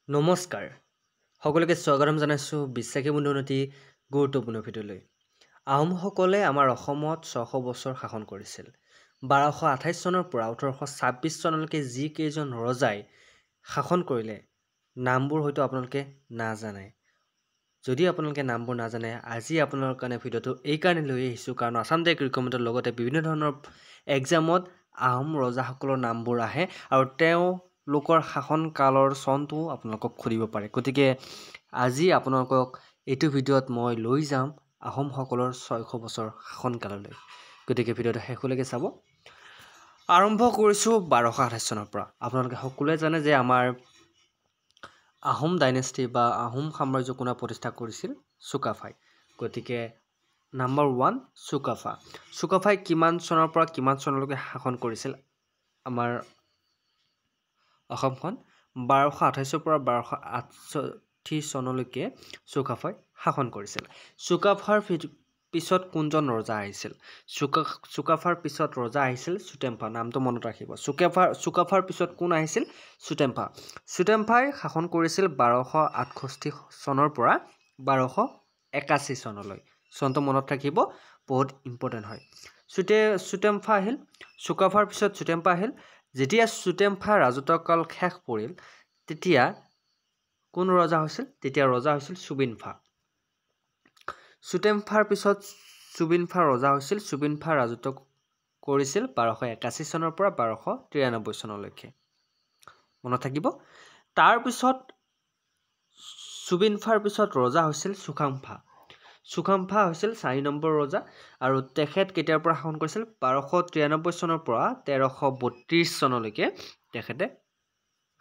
নমস্কাৰ সকলোকে স্বাগতম জনাইছোঁ বিশ্বাসী বন্ধুনতি গুৰুত্বপূৰ্ণ ভিডিঅ'লৈ। আহোমসকলে আমাৰ অসমত 600 বছৰ শাসন কৰিছিল। 1228 চনৰ পৰা 1826 চনলৈকে যি কেইজন ৰজাই শাসন কৰিলে নামবোৰ হয়তো আপোনালোকে নাজানে। যদি আপোনালোকে নামবোৰ নাজানে, আজি আপোনালোকৰ কাৰণে ভিডিঅ'টো এইকাৰণে লৈ আহিছোঁ কাৰণ আসাম টেক ৰিকমেণ্ডৰ লগতে বিভিন্ন ধৰণৰ এক্সামত আহোম ৰজাসকলৰ নামবোৰ আহে আৰু তেওঁলোকৰ শাসনকালৰ চনটো আপোনালোকক সুধিব পাৰে। গতিকে আজি আপোনালোকক এইটো ভিডিঅ'ত মই লৈ যাম আহোমসকলৰ 600 বছৰ শাসনকাললৈ। গতিকে ভিডিঅ'টো শেষলৈকে চাব। আৰম্ভ কৰিছোঁ 1228 চনৰ পৰা। আপোনালোকে সকলোৱে জানে যে আমাৰ আহোম ডাইনেষ্টি বা আহোম সাম্ৰাজ্য কোনে প্ৰতিষ্ঠা কৰিছিল? চুকাফাই। গতিকে নাম্বাৰ 1 চুকাফা। চুকাফাই কিমান চনৰ পৰা কিমান চনলৈকে শাসন কৰিছিল আমাৰ অসমখন? 1228 পৰা 1268 চনলৈকে চুকাফাই শাসন কৰিছিল। চুকাফাৰ পিছত কোনজন ৰজা আহিছিল? চুকাফাৰ পিছত ৰজা আহিছিল চুটেম্পা। নামটো মনত ৰাখিব। চুকাফাৰ পিছত কোন আহিছিল? চুটেম্পা। চুটেম্পাই শাসন কৰিছিল 1268 চনৰ পৰা 1281 চনলৈ। চনটো মনত ৰাখিব, বহুত ইম্পৰ্টেণ্ট হয়। চুটেম্পা আহিল। চুকাফাৰ পিছত চুটেম্পা আহিল। যেতিয়া চুটেম্পাৰ ৰাজত্বকাল শেষ পৰিল তেতিয়া কোন ৰজা হৈছিল? তেতিয়া ৰজা হৈছিল চুবিনফা। চুটেম্পাৰ পিছত চুবিনফা ৰজা হৈছিল। চুবিনফা ৰাজত্ব কৰিছিল 1281 চনৰ পৰা 1293 চনলৈকে। মনত থাকিব। তাৰপিছত চুবিনফাৰ পিছত ৰজা হৈছিল চুকাম্ফা। চুকাম্ফা হৈছিল 4 নম্বৰ ৰজা আৰু তেখেত কেতিয়াৰ পৰা শাসন কৰিছিল? 1293 চনৰ পৰা 1332 চনলৈকে তেখেতে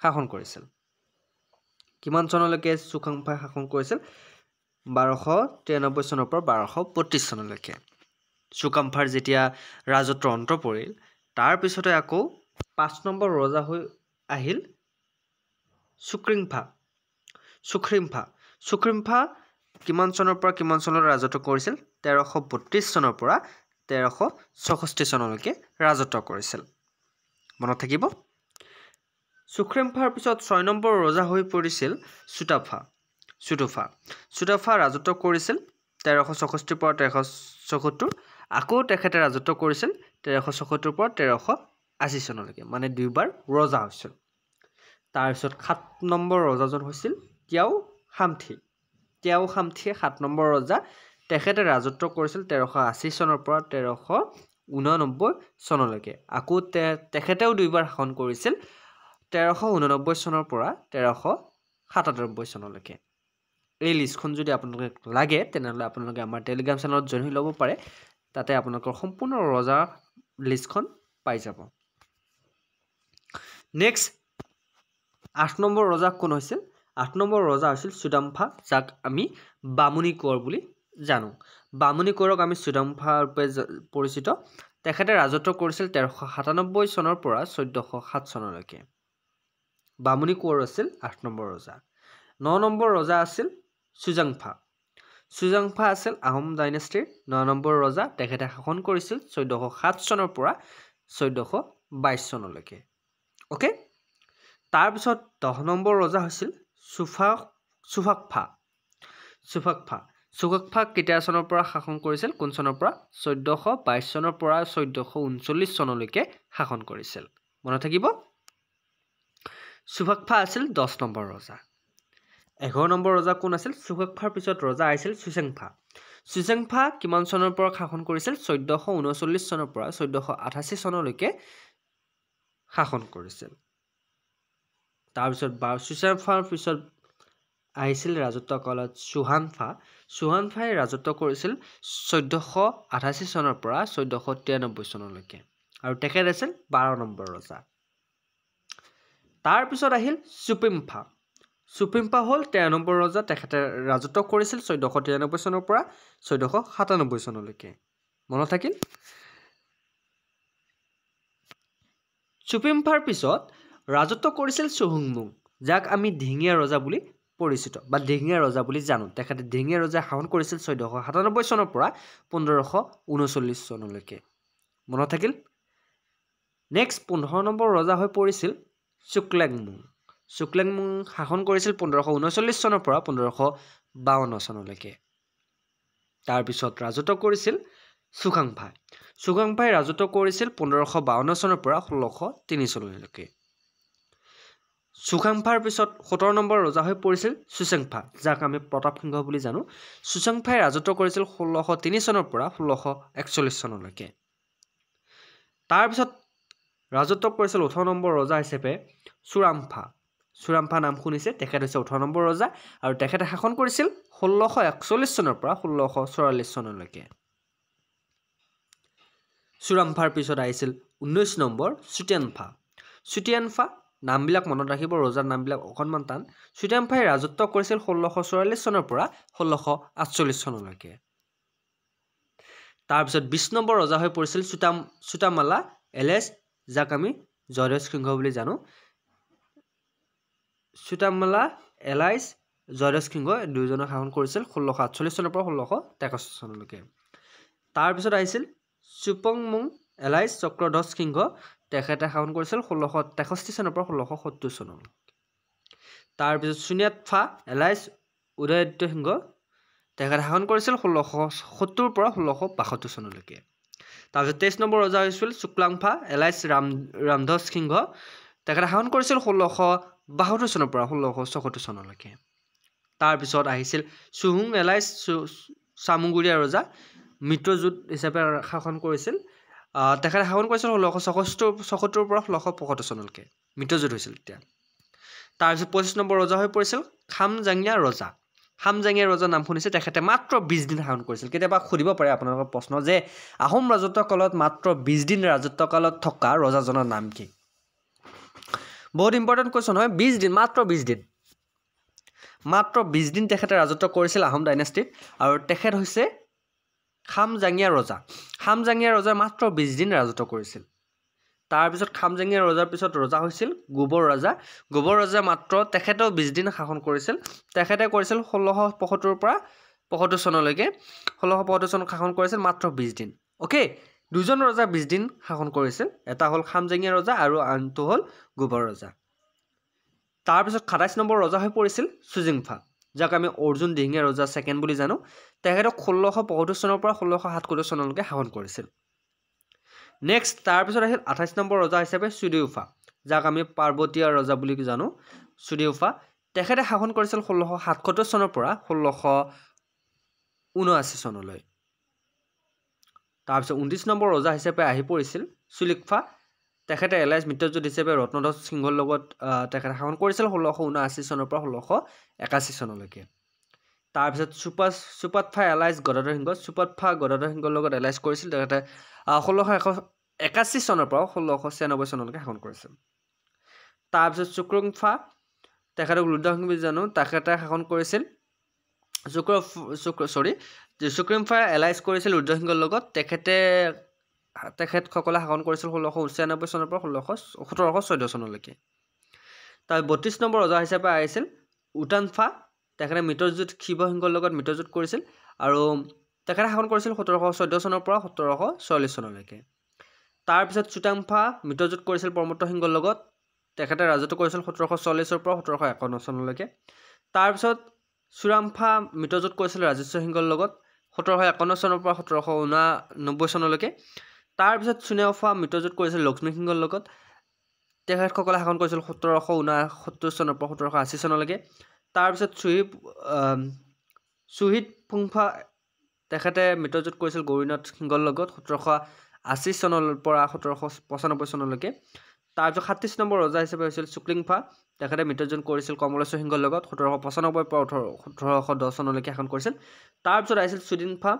শাসন কৰিছিল। কিমান চনলৈকে চুকাম্ফাই শাসন কৰিছিল? 1293 চনৰ পৰা 1232 চনলৈকে। চুকাম্ফাৰ যেতিয়া ৰাজত্বৰ অন্ত পৰিল তাৰপিছতে আকৌ 5 নম্বৰ ৰজা হৈ আহিল চুখ্ৰিমফা। চুখ্ৰিমফা কিমান চনৰ পৰা কিমান চনলৈ ৰাজত্ব কৰিছিল? 1332 চনৰ পৰা 1364 চনলৈকে ৰাজত্ব কৰিছিল। মনত থাকিব। চুখ্ৰিমফাৰ পিছত 6 নম্বৰ ৰজা হৈ পৰিছিল চুটাফা ৰাজত্ব কৰিছিল 1364 পৰা 1374। আকৌ তেখেতে ৰাজত্ব কৰিছিল 1374 পৰা 1380 চনলৈকে, মানে দুইবাৰ ৰজা হৈছিল। তাৰপিছত 7 নম্বৰ ৰজাজন হৈছিল তিয়াও খামথি। 7 নম্বৰ ৰজা। তেখেতে ৰাজত্ব কৰিছিল 1380 চনৰ পৰা 1389 চনলৈকে। আকৌ তেখেতেও দুইবাৰ শাসন কৰিছিল 1389 চনৰ পৰা 1397 চনলৈকে। এই লিষ্টখন যদি আপোনালোকে লাগে তেনেহ'লে আপোনালোকে আমাৰ টেলিগ্ৰাম চেনেলত জইন হৈ ল'ব পাৰে। তাতে আপোনালোকৰ সম্পূৰ্ণ ৰজা লিষ্টখন পাই যাব। নেক্সট 8 নম্বৰ ৰজা কোন হৈছিল? 8 নম্বৰ ৰজা হৈছিল চুডাম্ফা, যাক আমি বামুণী কোঁৱৰ বুলি জানো। বামুণী কোঁৱৰক আমি চুডাম্ফা ৰূপে পৰিচিত। তেখেতে ৰাজত্ব কৰিছিল 1397 চনৰ পৰা 1407 চনলৈকে। বামুণী কোঁৱৰ আছিল 8 নম্বৰ ৰজা। 9 নম্বৰ ৰজা আছিল চুজাংফা। চুজাংফা আছিল আহোম ডাইনেষ্টিৰ 9 নম্বৰ ৰজা। তেখেতে শাসন কৰিছিল 1407 চনৰ পৰা 1422 চনলৈকে। অ'কে। তাৰপিছত 10 নম্বৰ ৰজা হৈছিল চুফাকফা। চুফাকফা কেতিয়া চনৰ পৰা শাসন কৰিছিল? কোন চনৰ পৰা? 1422 চনৰ পৰা 1439 চনলৈকে শাসন কৰিছিল। মনত থাকিব। চুফাকফা আছিল 10 নম্বৰ ৰজা। 11 নম্বৰ ৰজা কোন আছিল? চুফাকফাৰ পিছত ৰজা আহিছিল চুচেংফা। চুচেংফা কিমান চনৰ পৰা শাসন কৰিছিল? 1439 চনৰ পৰা 1488 চনলৈকে শাসন কৰিছিল। তাৰপিছত চুচেংফাৰ পিছত আহিছিল ৰাজত্ব কালত চুহানফা। চুহানফাই ৰাজত্ব কৰিছিল 1488 চনৰ পৰা 1493 চনলৈকে আৰু তেখেত আছিল 12 নম্বৰ ৰজা। তাৰপিছত আহিল চুপিম্ফা। চুপিম্ফা হ'ল 13 নম্বৰ ৰজা। তেখেতে ৰাজত্ব কৰিছিল 1493 চনৰ পৰা 1497 চনলৈকে। মনত থাকিল। চুপিম্ফাৰ পিছত ৰাজত্ব কৰিছিল চুহুংমুং, যাক আমি দিহিঙীয়া ৰজা বুলি পৰিচিত বা দিহিঙীয়া ৰজা বুলি জানো। তেখেতে দিহিঙীয়া ৰজা শাসন কৰিছিল 1497 চনৰ পৰা 1539 চনলৈকে। মনত থাকিল। নেক্সট 15 নম্বৰ ৰজা হৈ পৰিছিল চুক্লেংমুং। শুক্লেংমুং শাসন কৰিছিল 1539 চনৰ পৰা 1552 চনলৈকে তাৰপিছত ৰাজত্ব কৰিছিল চুকাংফাই চুকাংফাই ৰাজত্ব কৰিছিল 1552 চনৰ পৰা 1603 চনলৈকে চুকাংফাৰ পিছত 17 নম্বৰ ৰজা হৈ পৰিছিল চুচেংফা যাক আমি প্ৰতাপ সিংহ বুলি জানো চুচেংফাই ৰাজত্ব কৰিছিল 1603 চনৰ পৰা 1641 চনলৈকে তাৰপিছত ৰাজত্ব কৰিছিল 18 নম্বৰ ৰজা হিচাপে চুৰামফা নাম শুনিছে তেখেত হৈছে 18 নম্বৰ ৰজা আৰু তেখেতে শাসন কৰিছিল 1641 চনৰ পৰা 1644 চনলৈকে চুৰামফাৰ পিছত আহিছিল 19 নম্বৰ চুটিয়ানফা নামবিলাক মনত ৰাখিব ৰজাৰ নামবিলাক অকণমান টান চুটিয়ানফাই ৰাজত্ব কৰিছিল 1644 চনৰ পৰা 1648 চনলৈকে তাৰপিছত 20 নম্বৰ ৰজা হৈ পৰিছিল চুটামালা এলেছ যাক আমি জয়দেৱ সিংহ বুলি জানো চুটামালা এলাইছ জয়দেৱ সিংহ দুইজনে শাসন কৰিছিল 1648 চনৰ পৰা 1663 চনলৈকে তাৰপিছত আহিছিল চুপংমুং এলাইছ চক্ৰধ্বজ সিংহ তেখেতে শাসন কৰিছিল 1663 চনৰ পৰা 1670 চনলৈকে তাৰপিছত চুনিয়াতফা এলাইছ উদয়াদিত্য সিংহ তেখেতে শাসন কৰিছিল 1670 পৰা 1662 চনলৈকে তাৰপিছত 23 নম্বৰ ৰজা হৈছিল শুক্লাংফা এলাইছ ৰামধ্বজ সিংহ তেখেতে শাসন কৰিছিল 1672 চনৰ পৰা 1674 চনলৈকে তাৰপিছত আহিছিল চুহুং এলাইছ চামুগুৰিয়া ৰজা মিত্ৰজোঁট হিচাপে শাসন কৰিছিল তেখেতে শাসন কৰিছিল 1674 পৰা 1675 চনলৈকে মিত্ৰজোঁট হৈছিল তেতিয়া তাৰপিছত 25 নম্বৰ ৰজা হৈ পৰিছিল খামজাঙীয়া ৰজা নাম শুনিছে তেখেতে মাত্ৰ 20 দিন শাসন কৰিছিল কেতিয়াবা সুধিব পাৰে আপোনালোকৰ প্ৰশ্ন যে আহোম ৰাজত্বকালত মাত্ৰ 20 দিন ৰাজত্বকালত থকা ৰজাজনৰ নাম কি বহুত ইম্পৰ্টেণ্ট কোৱেশ্চন হয় 20 দিন মাত্ৰ 20 দিন তেখেতে ৰাজত্ব কৰিছিল আহোম ডাইনেষ্টিত আৰু তেখেত হৈছে খামজাঙীয়া ৰজা মাত্ৰ 20 দিন ৰাজত্ব কৰিছিল তাৰপিছত খামজাঙীয়া ৰজাৰ পিছত ৰজা হৈছিল গোবৰ ৰজা মাত্ৰ তেখেতেও 20 দিন শাসন কৰিছিল তেখেতে কৰিছিল 1675 পৰা 75 চনলৈকে 1675 চনত শাসন কৰিছিল মাত্ৰ 20 দিন ওকে দুজন ৰজা 20 দিন শাসন কৰিছিল এটা হ'ল খামজাঙীয়া ৰজা আৰু আনটো হ'ল গোবৰ ৰজা তাৰপিছত 28 নম্বৰ ৰজা হৈ পৰিছিল চুজিংফা যাক আমি অৰ্জুন দিহিঙীয়া ৰজা ছেকেণ্ড বুলি জানো তেখেতক 1675 চনৰ পৰা 1677 চনলৈকে শাসন কৰিছিল নেক্সট তাৰপিছত আহিল 28 নম্বৰ ৰজা হিচাপে চুদিউফা যাক আমি পাৰ্বতীয়া ৰজা বুলি জানো চুদিউফা তেখেতে শাসন কৰিছিল 1677 চনৰ পৰা 1679 চনলৈ তাৰপিছত 29 নম্বৰ ৰজা হিচাপে আহি পৰিছিল চুলিকফা তেখেতে এলাইছ মিত্ৰজোঁট হিচাপে ৰত্নধ্বজ সিংহৰ লগত তেখেতে শাসন কৰিছিল 1679 চনৰ পৰা 1681 চনলৈকে তাৰপিছত চুপাতফা এলাইছ গদাধৰ সিংহৰ লগত এলাইছ কৰিছিল তেখেতে 1681 চনৰ পৰা 1696 চনলৈকে শাসন কৰিছিল তাৰপিছত চুক্ৰংফা তেখেতক ৰুদ্ৰসিংহ বুলি জানো তেখেতে শাসন কৰিছিল চুক্ৰংফা এলাইছ কৰিছিল ৰুদ্ৰসিংহৰ লগত তেখেতসকলে শাসন কৰিছিল 1696 চনৰ পৰা 1714 চনলৈকে তাৰ 32 নম্বৰ ৰজা হিচাপে আহিছিল উটানফা তেখেতে মিত্ৰজোঁট শিৱসিংহৰ লগত মিত্ৰজোঁট কৰিছিল আৰু তেখেতে শাসন কৰিছিল 1714 চনৰ পৰা 1744 চনলৈকে তাৰপিছত চুটাংফা মিত্ৰজোঁট কৰিছিল প্ৰমত্ত সিংহৰ লগত তেখেতে ৰাজত্ব কৰিছিল 1740 পৰা 1751 চনলৈকে তাৰপিছত চুৰামফা মিত্ৰজোঁট কৰিছিল ৰাজেশ্বৰ সিংহৰ লগত 1751 চনৰ পৰা 1789 চনলৈকে তাৰপিছত চুনেওফা মিত্ৰজোঁট কৰিছিল লক্ষ্মী সিংহৰ লগত তেখেতসকলে শাসন কৰিছিল 1769 চনৰ পৰা 1780 চনলৈকে তাৰপিছত চুহিত ফুংফা তেখেতে মিত্ৰজোঁট কৰিছিল গৌৰীনাথ সিংহৰ লগত 1780 চনৰ পৰা 1795 চনলৈকে তাৰপিছত 37 নম্বৰ ৰজা হিচাপে হৈছিল চুক্লিংফা তেখেতে মিত্ৰজোঁট কৰিছিল কমলেশ্বৰ সিংহৰ লগত 1795 পৰা 1810 চনলৈকে শাসন কৰিছিল তাৰপিছত আহিছিল চুদিনফা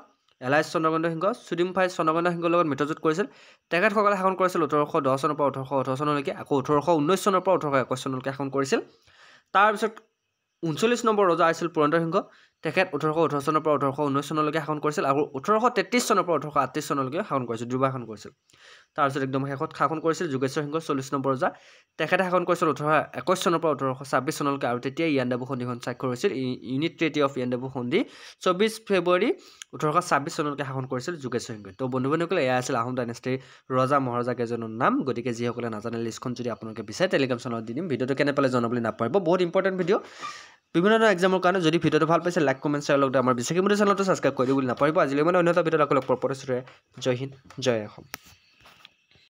এলাইছ চন্দ্ৰকান্ত সিংহৰ লগত মিত্ৰজোঁট কৰিছিল তেখেতসকলে শাসন কৰিছিল 1810 চনৰ পৰা 1818 চনলৈকে আকৌ 1819 চনৰ পৰা 1821 চনলৈকে শাসন কৰিছিল তাৰপিছত 39 নম্বৰ ৰজা আছিল পুৰন্দৰ সিংহ তেখেত 1818 চনৰ পৰা 1819 চনলৈকে শাসন কৰিছিল আৰু 1833 চনৰ পৰা 1838 চনলৈকে শাসন কৰিছিল, দুবাৰ শাসন কৰিছিল। তাৰপিছত একদম শেষত শাসন কৰিছিল যোগেশ্বৰ সিংহ 40 নম্বৰ ৰজা। তেখেতে শাসন কৰিছিল 1821 চনৰ পৰা 1826 চনলৈকে আৰু তেতিয়া ইয়াণ্ডাবু সন্ধিখন স্বাক্ষৰ হৈছিল। ইউনিট ট্ৰিটি অফ ইয়াণ্ডাবু সন্ধি 24 ফেব্ৰুৱাৰী 1826 চনলৈকে শাসন কৰিছিল যোগেশ্বৰ সিংহই। তো বন্ধু-বান্ধৱীসকল, এয়া আছিল আহোম ডাইনেষ্টিৰ ৰজা মহাৰজা কেইজনৰ নাম। গতিকে যিসকলে নাজানে লিষ্টখন যদি আপোনালোকে বিচাৰে টেলিগ্ৰাম চেনেলত দি দিম। ভিডিঅ'টো কেনে পালে জনাবলৈ নাপাহৰিব, বহুত ইম্পৰ্টেণ্ট ভিডিঅ'। বিভিন্ন ধৰণৰ এক্সামৰ কাৰণে যদি ভিডিঅ'টো ভাল পাইছে লাইক কমেণ্ট শ্বেয়াৰ লগতে আমাৰ বিশ্বাসী চেনেলটো ছাবস্ক্ৰাইব কৰি দিব বুলি নাপাহৰিব। আজিলৈ মানে অন্য এটা ভিডিঅ'ত আকৌ লগ পোৱাৰ প্ৰতিশ্ৰুতিৰে জয় হিন্দ, জয় অসম।